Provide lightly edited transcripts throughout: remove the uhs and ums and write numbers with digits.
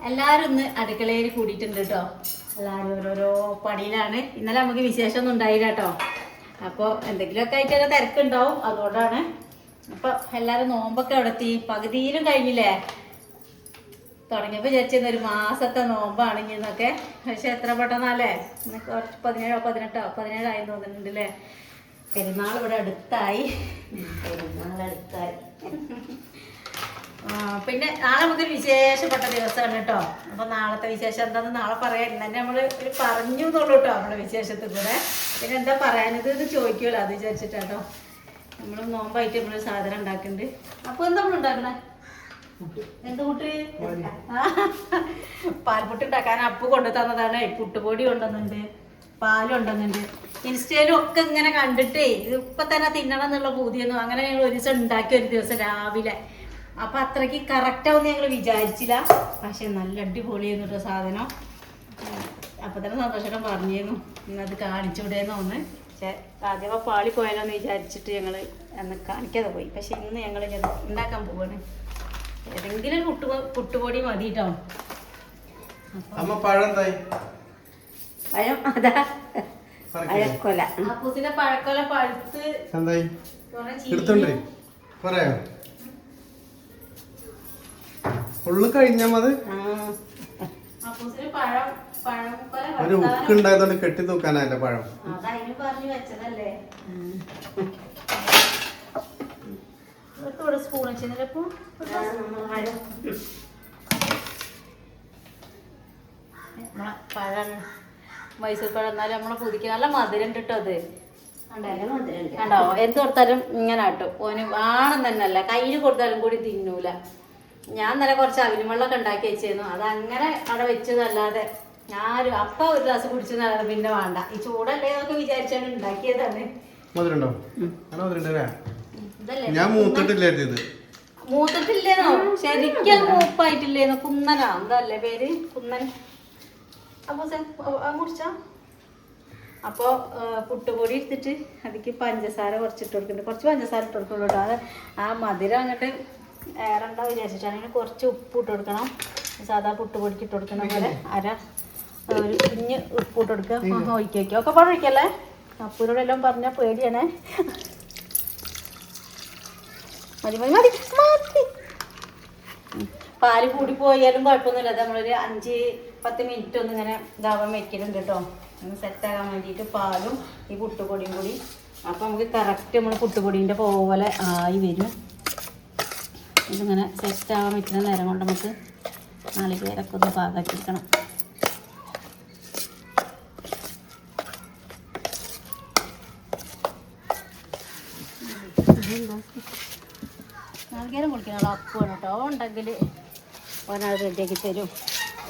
എല്ലാവരും ഇന്ന് അടുക്കളയിൽ കൂടിയിട്ടുണ്ട് കേട്ടോ. എല്ലാവരും ഓരോരോ പണിയിലാണ്. ഇന്നലെ നമുക്ക് വിശേഷമൊന്നും ഉണ്ടായില്ല കേട്ടോ. അപ്പോൾ എന്തെങ്കിലുമൊക്കെ ആയിട്ട് തിരക്കുണ്ടാവും, അതുകൊണ്ടാണ്. അപ്പോൾ എല്ലാവരും നോമ്പൊക്കെ എവിടെത്തി, പകുതിയിലും കഴിഞ്ഞില്ലേ. തുടങ്ങിയപ്പോൾ വിചാരിച്ചിരുന്ന ഒരു മാസത്തെ നോമ്പാണെങ്കിൽ എന്നൊക്കെ. പക്ഷെ എത്ര പെട്ടെന്നല്ലേ, ഇന്ന് കുറച്ച് 17 തോന്നുന്നുണ്ട് അല്ലേ. പെരുന്നാൾ ഇവിടെ അടുത്തായി. പിന്നെ നാളെ നമുക്കൊരു വിശേഷപ്പെട്ട ദിവസമാണ് കേട്ടോ. അപ്പോൾ നാളത്തെ വിശേഷം എന്താണെന്ന് നാളെ പറയാം. ഇന്ന് തന്നെ നമ്മൾ ഒരു പറഞ്ഞു എന്നുള്ളൂ കേട്ടോ നമ്മുടെ വിശേഷത്തിൽ കൂടെ. പിന്നെ എന്താ പറയാനത് ഇത് ചോദിക്കുമല്ലോ, അത് വിചാരിച്ചിട്ടാട്ടോ. നമ്മൾ നോമ്പായിട്ട് നമ്മളൊരു സാധനം ഉണ്ടാക്കുന്നുണ്ട്. അപ്പോൾ എന്താ നമ്മൾ ഉണ്ടാക്കണേ? എന്ത് പുട്ട്? പാൽപുട്ട് ഉണ്ടാക്കാൻ അപ്പ് കൊണ്ടു തന്നതാണ്. പുട്ടുപൊടി കൊണ്ടുവന്നുണ്ട്, പാലും കൊണ്ടുവന്നുണ്ട്. ഇൻസ്റ്റയിലും ഒക്കെ ഇങ്ങനെ കണ്ടിട്ടേ ഇത് ഇപ്പം തന്നെ തിന്നണം എന്നുള്ള പൂതിയൊന്നും. അങ്ങനെ ഞങ്ങൾ ഒരു ദിവസം ഉണ്ടാക്കി, ഒരു ദിവസം രാവിലെ. അപ്പം അത്രയ്ക്ക് കറക്റ്റാവും ഞങ്ങൾ വിചാരിച്ചില്ല. പക്ഷെ നല്ല അടിപൊളിയായിരുന്നു കേട്ടോ സാധനം. അപ്പം തന്നെ സന്തോഷം പറഞ്ഞിരുന്നു ഇന്നത് കാണിച്ചുവിടേന്ന് ഒന്ന്. പക്ഷെ ആദ്യമ പാളി പോയാലോ എന്ന് വിചാരിച്ചിട്ട് ഞങ്ങൾ അന്ന് കാണിക്കാതെ പോയി. പക്ഷെ ഇന്ന് ഞങ്ങൾ ഉണ്ടാക്കാൻ പോവാണ്. ഏതെങ്കിലും പുട്ടുപൊടി മതി കേട്ടോ. പഴം അതാ പഴക്കൊല. അപ്പൂസിന്റെ പഴക്കൊല പഴുത്ത് ഉള്ളു കഴിഞ്ഞാ മതി. അപ്പൂസിന് പഴക്കൊല ഒരു ഉക്ക് ഉണ്ടായതുകൊണ്ട് കെട്ടി തൂക്കാനല്ലേ പഴം. അതതിന് പറഞ്ഞു വെച്ചതല്ലേ. സ്പൂൺ വെച്ചിരുന്നപ്പോ പഴം മൈസൂർ പഴം എന്നാലും നമ്മളെ പുതുക്കി നല്ല മധുരം കിട്ടും. അത് കണ്ടോ, എന്ത് കൊടുത്താലും ഇങ്ങനെ കിട്ടും. ഓന് വേണം തന്നെയല്ല, കയ്യിൽ കൊടുത്താലും കൂടി തിന്നൂല. ഞാൻ നല്ല കുറച്ച് അവിലും വെള്ളമൊക്കെ ഉണ്ടാക്കി വെച്ചിരുന്നു. അതങ്ങനെ അവിടെ വെച്ചതല്ലാതെ ഞാനും അപ്പ ഒരു ഗ്ലാസ് കുടിച്ചതല്ലാതെ പിന്നെ വേണ്ട. ഈ ചൂടല്ലേ എന്നൊക്കെ വിചാരിച്ചാണ് ഉണ്ടാക്കിയതാണ്. മൂത്തിട്ടില്ലേനോ, ശരിക്കും മൂപ്പായിട്ടില്ലേനോ. കുന്നനാ എന്തല്ലേ പേര്, കുന്നൻ. അപ്പൊ കുടിച്ച അപ്പോൾ പുട്ടുപൊടി എടുത്തിട്ട് അതിക്ക് പഞ്ചസാര കുറച്ചിട്ട് കൊടുക്കുന്നുണ്ട്. കുറച്ച് പഞ്ചസാര ഇട്ട് കൊടുക്കുള്ളൂ കേട്ടോ. അത് ആ മധുരം അങ്ങോട്ട് ഏറെണ്ടാവും വിചാരിച്ചിട്ടാണെങ്കിൽ കുറച്ച് ഉപ്പ് ഇട്ട് കൊടുക്കണം. സാധാ പുട്ടുപൊടിക്ക് ഇട്ട് കൊടുക്കുന്ന പോലെ ഒരു കുഞ്ഞ് ഉപ്പ് ഇട്ട് കൊടുക്കുക. ഒഴിക്കുക ഒക്കെ പാടെ ഒഴിക്കല്ലേ. അപ്പൂരോട് എല്ലാം പറഞ്ഞാൽ പേടിയാണേ. മതി മതി മതി മതി. പാല് കൂടി പോയാലും കുഴപ്പമൊന്നുമില്ല. അത് നമ്മളൊരു 5-10 മിനിറ്റ് ഒന്നും ഇങ്ങനെ ഇതാവാൻ വെക്കലുണ്ട് കേട്ടോ. ഒന്ന് സെറ്റാകാൻ വേണ്ടിയിട്ട് പാലും ഈ പുട്ടുപൊടിയും കൂടി. അപ്പോൾ നമുക്ക് കറക്റ്റ് നമ്മൾ പുട്ടുപൊടീൻ്റെ പോലെ ആയി വരും. ഇതിങ്ങനെ സെറ്റാകാൻ വെക്കുന്ന നേരം കൊണ്ട് നമുക്ക് നാളികേരൊക്കെ ഒന്ന് പാകാക്കി എടുക്കണം. നാളികേരം കുളിക്കാനുള്ള അപ്പമാണ് കേട്ടോ. ഉണ്ടെങ്കിൽ ഓനത് റെഡിയാക്കി തരും.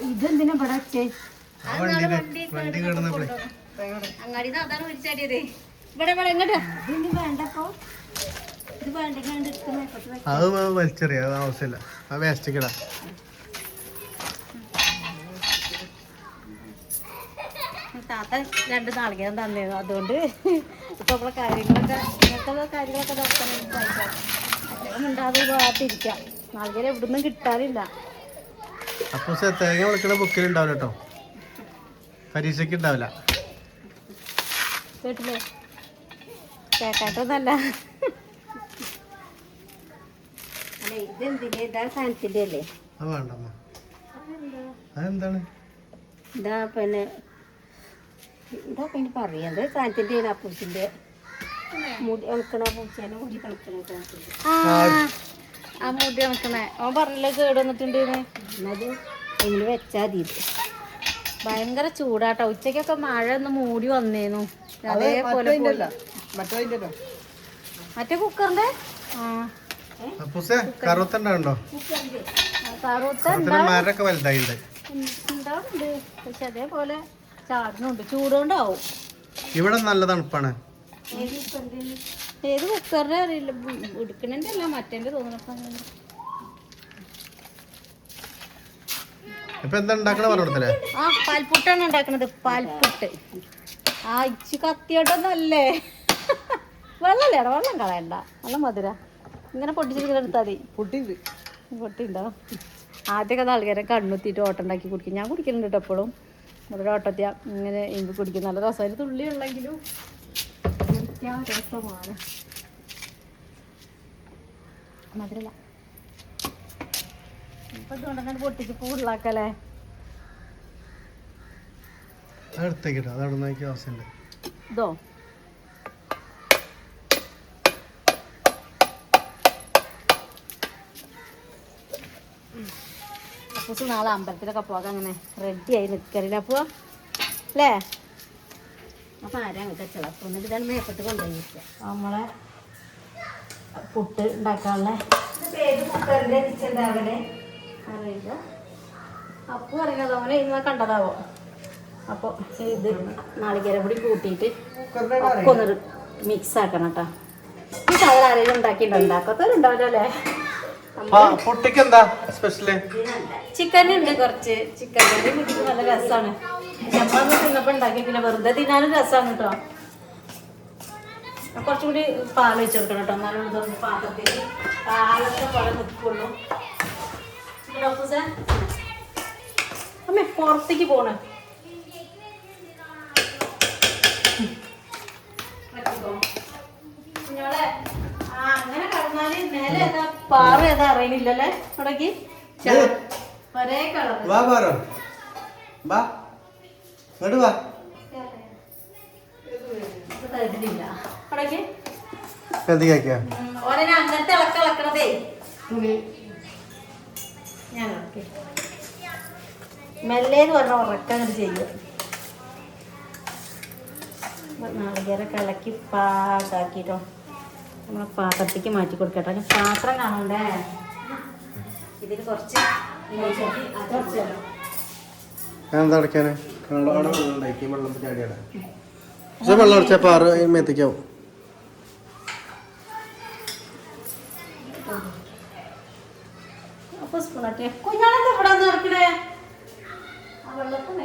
ഇതെന്തിനാ ഇവിടെ വെച്ചേ? അങ്ങാടിന്ന് അതാണ് വിളിച്ചാടിയത്. ഇവിടെ ഇവിടെ എങ്ങോട്ടാ ഇത് വേണ്ടപ്പോ ഇത് വേണ്ട. അത് വലിച്ചെറിയാ, അത് ആവശ്യമില്ല. ആ വേസ്റ്റ് കിടാ. താത്ത 2 നാളികേരം തന്നേന്നു. അതുകൊണ്ട് ഇപ്പൊ നമ്മളെ കാര്യങ്ങളൊക്കെ ഇങ്ങനത്തെ കാര്യങ്ങളൊക്കെ നോക്കാൻ ഉണ്ടാതെ ഭാഗത്തിരിക്കാം. നാളികേരം എവിടുന്നും കിട്ടാനില്ല. അപ്പൊ തേങ്ങ വിളിക്കണ ബുക്കിൽ ഉണ്ടാവില്ല കേട്ടോ, പരീക്ഷയ്ക്ക് ഉണ്ടാവില്ല. കേട്ടില്ലേ, കേക്കാട്ടൊന്നല്ല. അല്ല ഇതെന്തിന്റെ ഇതാ സാധനത്തിന്റെ അല്ലേ? അത് വേണ്ട. അതെന്താണ്? ഇതാ പിന്നെ ഇതാ പിന്നെ പറയാത് സാധനത്തിന്റെ അപ്പൂസിന്റെ മുടി ഉണക്കണ പൂച്ചേനെ മുടി കളിക്കണ. ആ മുടി ഉണക്കണേ അവൻ പറഞ്ഞില്ലേ കേട് വന്നിട്ടുണ്ട്. എന്നത് എങ്ങനെ വെച്ചാൽ മതി. ഇത് ഭയങ്കര ചൂടാട്ടോ. ഉച്ചക്കൊക്കെ മഴ ഒന്ന് മൂടി വന്നേന്നു. അതേപോലെ മറ്റേ കുക്കറിന്റെ കറുത്തുണ്ടോ? ഉണ്ടാവുന്നുണ്ട്, പക്ഷെ അതേപോലെ ചാടുന്നുണ്ട്. ചൂടുകൊണ്ടാവും. ഇവിടെ നല്ല തണുപ്പാണ്. ഏത് കുക്കറിന്റെ അറിയില്ല, എടുക്കണേന്റെ അല്ല മറ്റേന്റെ തോന്നണപ്പോ. ആ പാൽപുട്ടാണ് ഉണ്ടാക്കണത്. പാൽപുട്ട്. ആ ഇച്ചി കത്തിയോട്ടൊന്നല്ലേ. വെള്ളല്ലേടാ, വെള്ളം കളയണ്ട. നല്ല മധുര. ഇങ്ങനെ പൊട്ടിച്ചിട്ട് എടുത്താൽ മതി. പൊട്ടിയുണ്ടോ? ആദ്യമൊക്കെ നാളികേരം കണ്ണുത്തിയിട്ട് ഓട്ടം ഉണ്ടാക്കി കുടിക്കും. ഞാൻ കുടിക്കുന്നുണ്ട് കേട്ടോ എപ്പോഴും. ഇവിടെ ഓട്ടത്തിയ ഇങ്ങനെ എനിക്ക് കുടിക്കും. നല്ല രസമായിട്ട് തുള്ളി ഉള്ളെങ്കിലും രസമാണ്. മധുരല്ല ഇപ്പൊ ഇതുകൊണ്ടെന്നെ പൊട്ടിച്ച് കൂടുതലാക്കല്ലേ. ഇതോ അപ്പൂസ് നാളെ അമ്പലത്തിലൊക്കെ പോകാൻ അങ്ങനെ റെഡി ആയി നിൽക്കലില്ല അപ്പോൾ അല്ലേ? അപ്പം ആരാ അങ്ങോട്ട് ചിലപ്പോൾ എന്നിട്ട് ഇതാണ് മേപ്പെട്ട് കൊണ്ടുപോയി നമ്മളെ പുട്ട് ഉണ്ടാക്കാനുള്ള ഏത് കുക്കറിൻ്റെ കിച്ചൺ രാവിലെ അറിയില്ല. അപ്പോൾ അറിയാതെ അവനെ ഇന്ന് കണ്ടതാവോ. അപ്പോൾ ഇത് നാളികേരം കൂടി കൂട്ടിയിട്ട് ഒക്കെ ഒന്ന് മിക്സ് ആക്കണം കേട്ടോ. ഈ സാധനം ആരെങ്കിലും ഉണ്ടാക്കിയിട്ടുണ്ടാക്കാത്തവരുണ്ടാവില്ല അല്ലേ? ചിക്കൻ ഉണ്ട് കുറച്ച്. ചിക്കൻ കറി കുട്ടിക്ക് നല്ല രസമാണ്. നമ്മളൊന്നും തിന്നപ്പോൾ ഉണ്ടാക്കി പിന്നെ വെറുതെ തിന്നാനും രസമാണ് കേട്ടോ. കുറച്ചും കൂടി പാൽ വെച്ച് കൊടുക്കണം കേട്ടോ. എന്നാലും ഇതൊന്നും പാത്രത്തിൽ പാലത്തെ പോലെ നിൽക്കുള്ളൂ. അമ്മേ പുറത്തേക്ക് പോണേ കുഞ്ഞോളെ. അങ്ങനെ കടന്നാല് മേലെ ഏതാ പാറ ഏതാ അറിയണില്ലല്ലേ? ഇവിടേക്ക് ഒരേ കളർ തരുന്നില്ല. ഇവിടേക്ക് ഓരോ അങ്ങനത്തെ ഇളക്കണതേ ഞാൻ ഇളക്കി മെല്ലേന്ന് പറഞ്ഞ ഉറക്കം അങ്ങോട്ട് ചെയ്യും. നാളികേരൊക്കെ ഇളക്കി പാകാക്കിട്ടോ നമ്മൾ പാത്രത്തേക്ക് മാറ്റി കൊടുക്കട്ടെ. പാത്രം കാണണ്ടേ? ഇതിൽ കുറച്ച് മേത്തേക്കാവും. അപ്പൊ സ്പൂണട്ടെ കുഞ്ഞാളെന്താ ഇവിടെ നടക്കണേ? ആ വെള്ളത്തിൽ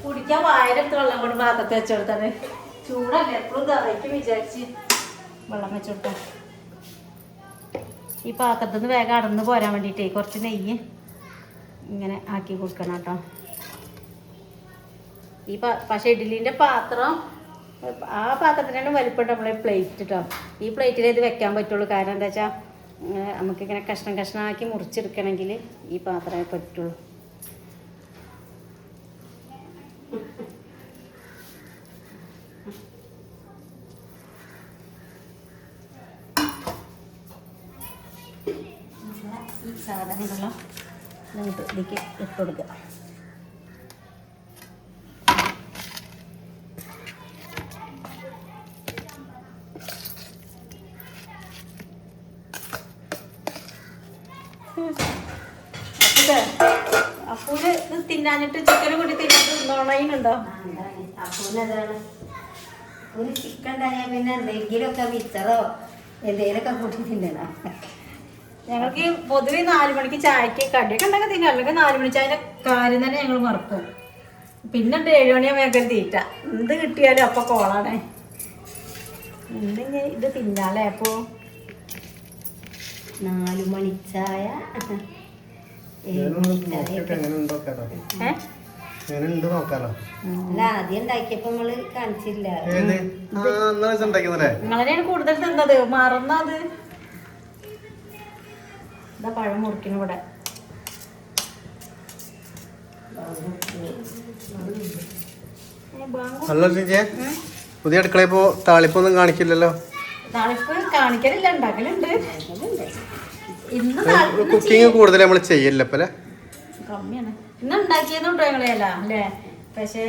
കുടിക്കാൻ വായിലെടുത്ത് വെള്ളം കൊണ്ട് പാത്രത്തിൽ വെച്ചെടുത്താണ്. ചൂടല്ലേ എപ്പോഴും തറയ്ക്ക് വിചാരിച്ച് വെള്ളം വെച്ചെടുത്താൽ. ഈ പാത്രത്തിൽ നിന്ന് വേഗം അടന്ന് പോരാൻ വേണ്ടിയിട്ടേ കുറച്ച് നെയ്യ് ഇങ്ങനെ ആക്കി കൊടുക്കണം കേട്ടോ. ഈ പക്ഷേ ഇഡ്ഡലീൻ്റെ പാത്രം ആ പാത്രത്തിനാണ് വലിപ്പം നമ്മളെ പ്ലേറ്റ് കേട്ടോ. ഈ പ്ലേറ്റിൽ ഇത് വെക്കാൻ പറ്റുള്ളൂ. കാരണം എന്താ വെച്ചാൽ നമുക്കിങ്ങനെ കഷ്ണം കഷ്ണമാക്കി മുറിച്ചെടുക്കണമെങ്കിൽ ഈ പാത്രമേ പറ്റുള്ളൂ. ഈ സാധനങ്ങളെല്ലാം നമുക്ക് ഇതിലേക്ക് ഇട്ട് കൊടുക്കുക. അപ്പൂന് തിന്നാനിട്ട് ചിക്കനും കൂടി തിന്നിട്ട് നുണയുന്നുണ്ടോ? അപ്പൂനതാണ് അപ്പൂന് ചിക്കൻ ഉണ്ടായാൽ പിന്നെ എന്തെങ്കിലുമൊക്കെ മിച്ചറോ എന്തെങ്കിലുമൊക്കെ കൂട്ടി തിന്നണം. ഞങ്ങൾക്ക് പൊതുവെ 4 മണിക്ക് ചായക്ക് കടിയൊക്കെ ഉണ്ടാക്കി തിന്നാം. അല്ലെങ്കിൽ 4 മണി ചായൻ്റെ കാര്യം തന്നെ ഞങ്ങൾ മറക്കും. പിന്നെ 7 മണിയാകുമ്പോൾ തീറ്റ എന്ത് കിട്ടിയാലും അപ്പൊ കോളാണേ. എന്തെങ്കിലും ഇത് തിന്നാലേ അപ്പോ 4 മണി ചായ അല്ല ആദ്യം ഉണ്ടാക്കിയപ്പോ നമ്മള് കാണിച്ചില്ല. നിങ്ങളെയാണ് കൂടുതൽ തിന്നത്. മറന്നത് ഇതാ പഴം മുറിക്കണം ഇവിടെ. പുതിയ അടുക്കളയിപ്പോ താളിപ്പൊന്നും കാണിക്കില്ലല്ലോ. താളിപ്പ് കാണിക്കലില്ല, ഉണ്ടാക്കലുണ്ട്. കുക്കിംഗ് കൂടുതൽ നമ്മൾ ചെയ്യല്ലേ കമ്മിയാണ്. ഇന്ന് ഉണ്ടാക്കിയതുണ്ടോ ഞങ്ങളെയല്ല അല്ലേ? പക്ഷെ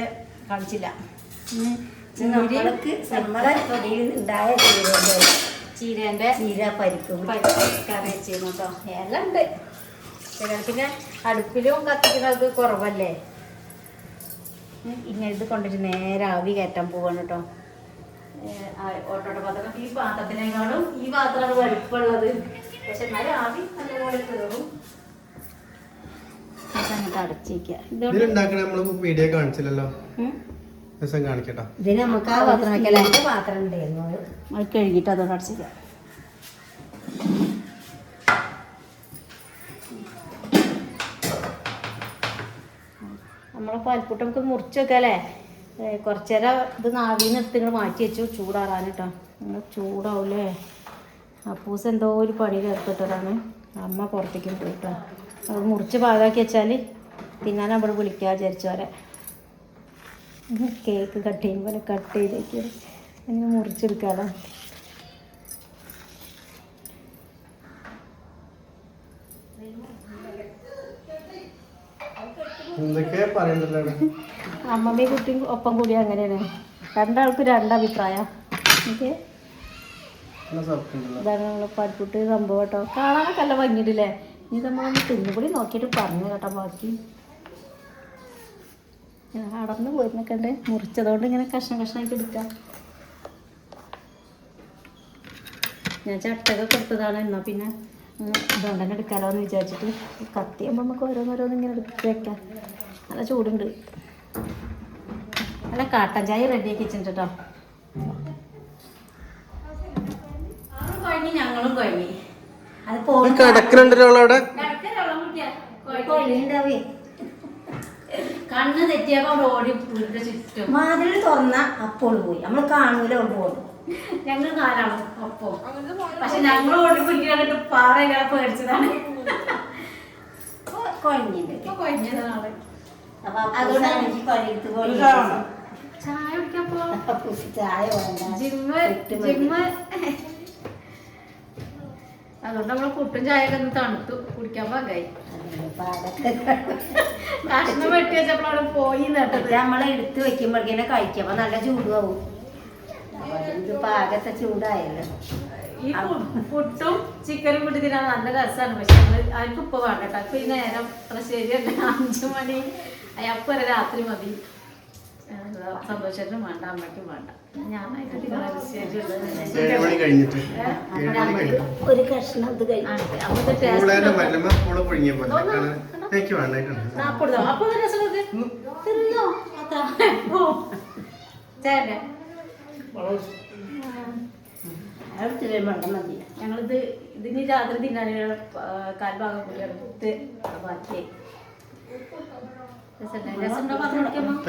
കളിച്ചില്ല. ചീരേന്റെ പരിപ്പും കറി വെച്ചിരുന്നു കേട്ടോ. എല്ലാം ഉണ്ട്. പിന്നെ അടുപ്പിലും കത്തിക്കുന്നത് കുറവല്ലേ. ഇങ്ങനെ ഇത് കൊണ്ടിട്ട് നേരെ ആവി കയറ്റാൻ പോവാണ് കേട്ടോ. ഓട്ടോട്ട പാത്രം ഈ പാത്രത്തിനേക്കാളും ഈ പാത്രമാണ് വലുപ്പമുള്ളത്. പക്ഷെ എന്നാലും ആവി നല്ലപോലെ കയറും. അങ്ങോട്ട് അടച്ചിരിക്കുക. വീഡിയോ കാണിച്ചില്ലല്ലോ. കാണിക്കട്ടോ. ഇതിന് നമുക്ക് ആ പാത്രം വെക്കല പാത്രം ഉണ്ടായിരുന്നു. അത് കഴുകിയിട്ട് അതോടെ അടച്ചിരിക്കുക. നമ്മളെ പാൽപ്പുട്ട് നമുക്ക് മുറിച്ച് വെക്കാല്ലേ. കുറച്ച് നേരം ഇത് നാവിന്ന് എടുത്ത് ഇങ്ങനെ മാറ്റി വെച്ചു ചൂടാറാൻ കേട്ടോ. നിങ്ങൾ ചൂടാവൂലേ. അപ്പൂസ് എന്തോ ഒരു പണിയിൽ ഏർപ്പെട്ടതാണ്. അമ്മ പുറത്തേക്ക് പോയി കേട്ടോ. അത് മുറിച്ച് പാകാക്കി വെച്ചാൽ തിന്നാൻ നമ്മൾ വിളിക്കാൻ വിചാരിച്ചു വരെ. കേക്ക് കട്ട് ചെയ്യുമ്പോൾ കട്ട് ചെയ്തേക്ക് ഇങ്ങനെ മുറിച്ചെടുക്കാമല്ലോ. എന്തൊക്കെയാ പറയണ്ടല്ലോ അമ്മമ്മയും കുട്ടിയും ഒപ്പം കൂടി അങ്ങനെയാണ്. രണ്ടാൾക്കും രണ്ടഭിപ്രായം. ഓക്കെ, ഇതാണ് നമ്മളെ പാൽപ്പുട്ട് സംഭവം കേട്ടോ. കാണാനൊക്കെ നല്ല ഭംഗിയിട്ടില്ലേ. ഇനി നമ്മളൊന്ന് തിന്നുകൂടി നോക്കിയിട്ട് പറഞ്ഞു കേട്ടോ. ബാക്കി അടന്ന് പോയിരുന്നൊക്കെ ഉണ്ട്. മുറിച്ചതുകൊണ്ട് ഇങ്ങനെ കഷ്ണം കഷ്ണമായിട്ട് എടുക്കാം. ഞാൻ ചട്ടൊക്കെ കൊടുത്തതാണ്. എന്നാൽ പിന്നെ ഇതുകൊണ്ട് തന്നെ എടുക്കാമല്ലോ എന്ന് വിചാരിച്ചിട്ട് കത്തിയുമ്പോൾ നമുക്ക് ഓരോന്നോരോന്ന് ഇങ്ങനെ എടുത്ത് വെക്കാം. നല്ല ചൂടുണ്ട്. നല്ല കാട്ടൻ ചായ റെഡിയാക്കി വെച്ചിട്ടുണ്ട് കേട്ടോ. ഞങ്ങളും കഴിഞ്ഞു. അത് പോയി കിടക്കുന്നുണ്ടല്ലോ അവിടെ. കണ്ണ് തെറ്റിയപ്പോ ഓടി വീടിന്റെ ചുറ്റും മാതിരി തുറന്ന അപ്പോൾ പോയി. നമ്മൾ കാണൂല പോകും. ഞങ്ങൾ നാലാളും ഒപ്പം. പക്ഷെ ഞങ്ങൾ ഓടി പിടിക്കാനായിട്ട് പാറ ഇങ്ങനെ പേടിച്ചതാണ്. കൊഴിഞ്ഞതാണ്. ചായ കുടിക്കപ്പോ ചായ വേണ്ട. ജിമ്മ് അതുകൊണ്ട് നമ്മളെ പുട്ടും ചായയൊക്കെ ഒന്ന് തണുത്തു കുടിക്കാൻ പാകായി. കഷ്ണം വെട്ടി വെച്ചപ്പോഴാണ് പോയി നട്ടത്. നമ്മളെ എടുത്ത് വെക്കുമ്പോഴേക്കും കഴിക്കുമ്പോ നല്ല ചൂടാവും. ഇത് പാകത്തെ ചൂടായല്ലോ. ഈ പുട്ടും ചിക്കനും കൂടി തിന്നാൻ നല്ല രസമാണ്. പക്ഷെ അതിന് ഉപ്പ് വേണ്ട കേട്ടോ. അപ്പൊ ഈ നേരം അത്ര ശരിയല്ല. 5 മണി അപ്പൊ വരെ രാത്രി മതി. സന്തോഷത്തിനും വേണ്ട, അമ്മയ്ക്കും വേണ്ട. ഞാനായിട്ട് ഒരു കഷ്ണം ഇത് കഴിഞ്ഞു. അപ്പൊ രസം തിന്നോ ചേട്ടൻ. ഞങ്ങളിത് ഇതിന് രാത്രി തിന്നാൻ കാൽഭാഗം കൂടിയാണ് കുത്ത് ബാക്കി.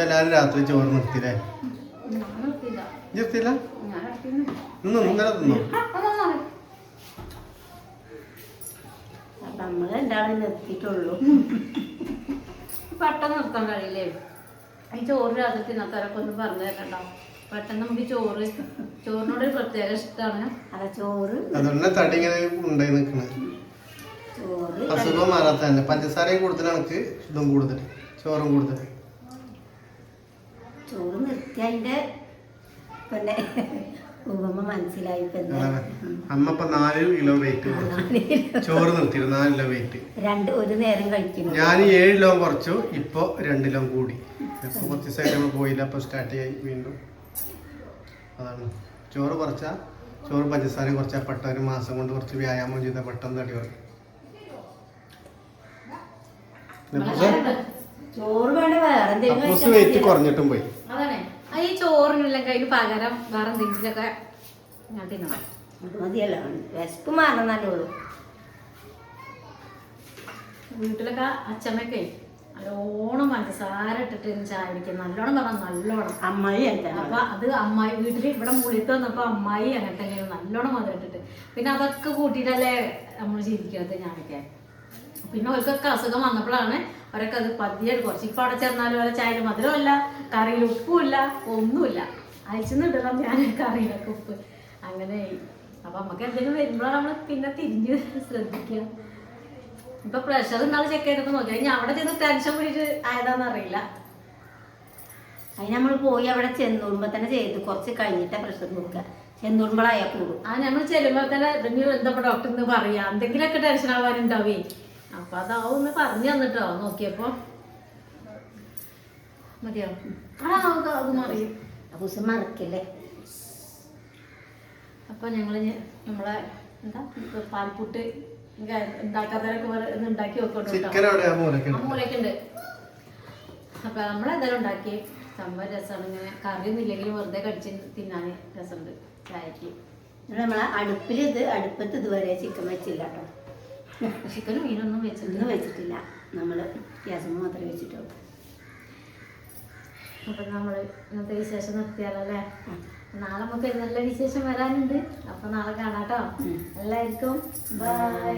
എല്ലാരും രാത്രി ചോറ് നിർത്തിയില്ലേ? നിർത്തിയില്ല. നമ്മള് രണ്ടാളും നിർത്തിയിട്ടുള്ളൂ. പെട്ടെന്ന് നിർത്താൻ കഴിയില്ലേ. ഈ ചോറ് രാത്രി തിന്നത്തവരൊക്കെ ഒന്ന് പറഞ്ഞു തരണ്ടോ. പെട്ടെന്ന് നമുക്ക് ചോറിനോട് ഒരു പ്രത്യേക ഇഷ്ടമാണ്. അല്ല ചോറ് അതുകൊണ്ട് തടി ഇങ്ങനെ ഉണ്ടായി നിൽക്കുന്നത്. അസുഖം മാറാത്ത തന്നെ. പഞ്ചസാരയും കൂടുതലാണ്, ഇതും കൂടുതൽ, ചോറും കൂടുതൽ. ചോറ് നിർത്തി അതിന്റെ പിന്നെ ഉപമ മനസ്സിലായി. അമ്മ ഇപ്പൊ 4 കിലോ വെയിറ്റ് ചോറ് നിർത്തിയിട്ട് 4 കിലോ വെയിറ്റ്. ഒരു നേരം കഴിക്കുന്നു. ഞാൻ 7 കിലോ കുറച്ചു. ഇപ്പൊ 2 കിലോ കൂടി. ഇപ്പൊ കുറച്ച് ദിവസമായിട്ട് പോയില്ല. അപ്പൊ സ്റ്റാർട്ട് ചെയ്യായി വീണ്ടും. അതാണ് ചോറ് കുറച്ചാ, ചോറ് പഞ്ചസാര കുറച്ചാൽ പെട്ടെന്ന് ഒരു മാസം കൊണ്ട് കുറച്ച് വ്യായാമം ചെയ്താൽ പെട്ടെന്ന് തടി കുറയും. ചോറ് വേണ്ട വേറെ എന്തെങ്കിലും വെയിറ്റ് കുറഞ്ഞിട്ടും പോയി. അതാണ് ഈ ചോറിനില്ലെങ്കിൽ അതിന് പകരം വേറെ എന്തെങ്കിലുമൊക്കെ ഞാൻ തിന്നണം. മതിയല്ലോ, വിശപ്പ് മാറുന്നല്ലേ ഉള്ളൂ. വീട്ടിലൊക്കെ അച്ഛമ്മയൊക്കെ നല്ലോണം പഞ്ചസാര ഇട്ടിട്ട് ചായ കുടിക്കും. നല്ലോണം പറഞ്ഞാൽ നല്ലോണം. അമ്മായി അപ്പൊ അത് അമ്മായി വീട്ടിൽ ഇവിടെ മുളിത്ത് വന്നപ്പോ അമ്മായി അങ്ങനെ തന്നെയാണ് നല്ലോണം മധുരം ഇട്ടിട്ട്. പിന്നെ അതൊക്കെ കൂട്ടിയിട്ടല്ലേ നമ്മൾ ജീവിക്കുന്നത് ഞാനൊക്കെ. പിന്നെ അവർക്കൊക്കെ അസുഖം വന്നപ്പോഴാണ് അവരൊക്കെ അത് പതിയെ കുറച്ച്. ഇപ്പൊ അവിടെ ചെന്നാലും അവരെ ചായയിൽ മധുരമല്ല, കറിയിൽ ഉപ്പുമില്ല, ഒന്നുമില്ല. അയച്ചെന്നിടണം ഞാൻ കറിയിലൊക്കെ ഉപ്പ്. അങ്ങനെ അപ്പൊ നമുക്ക് എന്തെങ്കിലും വരുമ്പോഴാണ് നമ്മൾ പിന്നെ തിരിഞ്ഞ് ശ്രദ്ധിക്കുക. ഇപ്പൊ പ്രഷർ ഇന്നാൾ ചെക്ക് ചെയ്തപ്പോ നോക്കി കഴിഞ്ഞാൽ അവിടെ ചെന്ന് ടെൻഷൻ പിടിച്ച് ആയതാന്ന് അറിയില്ല. അതിന് നമ്മൾ പോയി അവിടെ ചെന്നൂടുമ്പോ തന്നെ ചെയ്തു. കുറച്ച് കഴിഞ്ഞിട്ട് പ്രഷർ നോക്കുക. ചെന്നൂടുമ്പോഴായാ കൂടും. ആ നമ്മൾ ചെല്ലുമ്പോ തന്നെ എന്താ ഡോക്ടർ എന്ന് പറയാ, എന്തെങ്കിലുമൊക്കെ ടെൻഷൻ ആവാനുണ്ടാവേ. അപ്പൊ അതാവും പറഞ്ഞു തന്നിട്ടോ നോക്കിയപ്പോ മതിയോ. അത് മറിയും. അപ്പൊ മറക്കില്ലേ. അപ്പൊ ഞങ്ങള് നമ്മളെ എന്താ പാൽപ്പുട്ട് ഉണ്ടാക്കാത്തവരൊക്കെ ഉണ്ടാക്കി വെക്കോട്ടോ. മൂലൊക്കെ ഉണ്ട്. അപ്പൊ നമ്മളെന്തായാലും ഉണ്ടാക്കി സംഭവം രസമാണ്. ഇങ്ങനെ കറിയൊന്നും ഇല്ലെങ്കിലും വെറുതെ കടിച്ച് തിന്നാൻ രസമുണ്ട് ചായക്ക്. നമ്മളെ അടുപ്പത്ത് ഇതുവരെ ചിക്കൻ വെച്ചില്ല കേട്ടോ. ചിക്കനും മീനൊന്നും വെച്ചിട്ടില്ല. നമ്മൾ ഗ്യാസ് മാത്രമേ വെച്ചിട്ടുള്ളൂ. അപ്പൊ നമ്മള് ഇന്നത്തെ വിശേഷം നിർത്തിയാലോ അല്ലേ? നാളെ നമുക്ക് നല്ല വിശേഷം വരാനുണ്ട്. അപ്പൊ നാളെ കാണാട്ടോ. എല്ലാവർക്കും ബൈ.